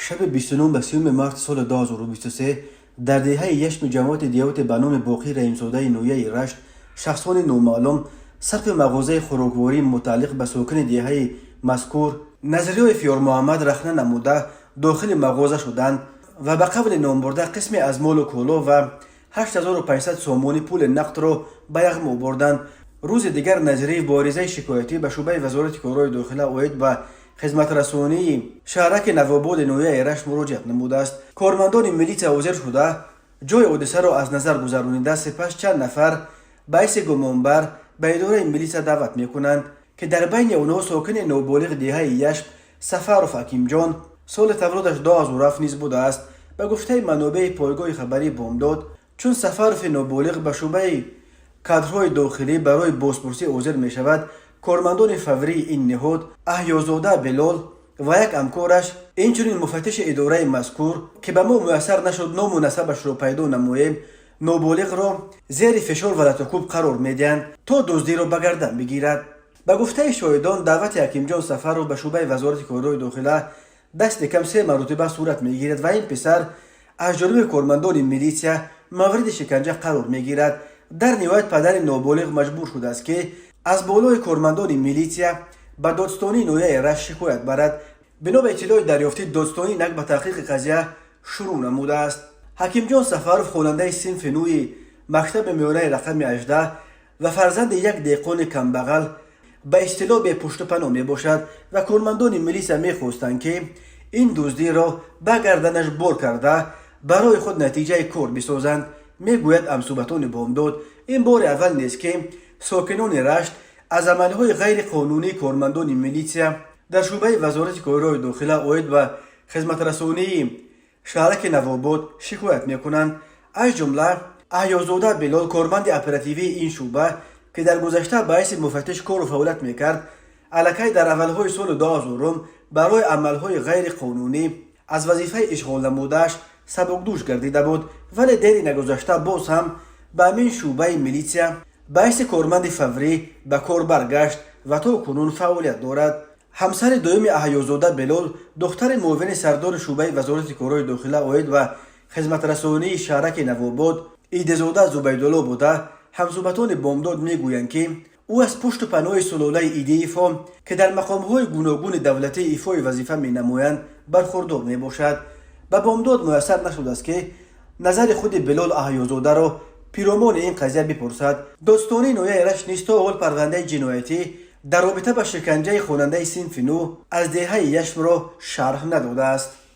شب 29 به 30 مارس سال 2023 در دهه یشم جماعت دیوت به نام باقی رحیمزاده نویه رشت شخصان نامعلوم صرف مغازه خوراکواری متعلق به ساکن دهه مذکور نظریه فیور محمد رخنه نموده داخل مغازه شدند و به قول نام برده قسمی از مال و کالا و 8500 سومانی پول نقد را به یغما بردند. روز دیگر نظریه باریزه شکایتی به شعبه وزارت کارهای داخله اوید و خدمت رسانی شهرک نواباد نویه رشت مراجعه نموده است. کارمندان ملیت حاضر شده جای حادثه را از نظر گذرانیده، سپس چند نفر به حیث گمانبر به اداره ملیت دعوت میکنند که در بین آنها ساکن نابالغ دهه یشم سفرف حکیم جان سال تولدش 2007 نیز بوده است. به گفته منابع پایگاه خبری بامداد، چون سفرف نابالغ به شعبه کادرهای داخلی برای بازپرسی حاضر می شود، کارمندان فوری این نهاد احیازاده بلال و یک همکارش اینچنین مفتش اداره مذکور که به ما میسر نشد نام و نسبش را پیدا نماییم، نابالغ را زیر فشار و لطکوب قرار میدهند تا دزدی را به گردن بگیرد. به گفته شاهدان، دعوت حکیم جان سفر را به شعبه وزارت کارهای داخله دست کم 3 مرتبه صورت میگیرد و این پسر از جانب کارمندان میلیسیا مورد شکنجه قرار میگیرد. در نهایت پدر نابالغ مجبور شده است که از بالای کارمندان میلیسیا به دادستانی نویه رشت شکایت برد. بنا به اطلاع دریافتی، دادستانی نک به تحقیق قضیه شروع نموده است. حکیم جان سفرف خواننده صنف نوی مکتب میانه رقم 18 و فرزند یک دهقان کمبغل به اصطلاح به پشت پناه می باشد و کارمندان میلیسیا می خواستند که این دزدی را به گردنش بار کرده برای خود نتیجه کار بسازند. میگوید همصحبتان بامداد این بار اول نیست که ساکنان رشت از عملهای غیر قانونی کارمندان میلیسیا در شعبه وزارت کارهای داخله اوید و خدمت رسانی شهرک نواباد شکایت میکنند. از جمله احیازاده بلال، کارمند اپراتیوی این شعبه که در گذشته باعث مفتش کار و فعالیت میکرد، الکی در اولهای سال 2000 برای عملهای غیر قانونی از وظیفه اشغال نمودش سبکدوش گردیده بود، ولی دری نگذشته باز هم به همین شعبه میلیسیا باعث کارمند فوری به کار برگشت و تا کنون فعالیت دارد. همسر دوم احیازاده بلال، دختر معاون سردار شعبه وزارت کارهای داخله اوید و خدمت رسانی شهرک نواباد ایدزاده زبیدالله بوده. همصحبتان بامداد میگویند که او از پشت پناه سلاله ایده ایفا که در مقامهای گوناگون دولتی ایفای وظیفه می نمایند برخوردار می باشد. به بامداد میسر نشده است که نظر خود بلال احیازاده را پیرامون این قضیه بپرسد. دادستانی نویه رشت نیز تا حال پرونده جنایتی در رابطه با شکنجه خواننده صنف نو از دهه یشم را شرح نداده است.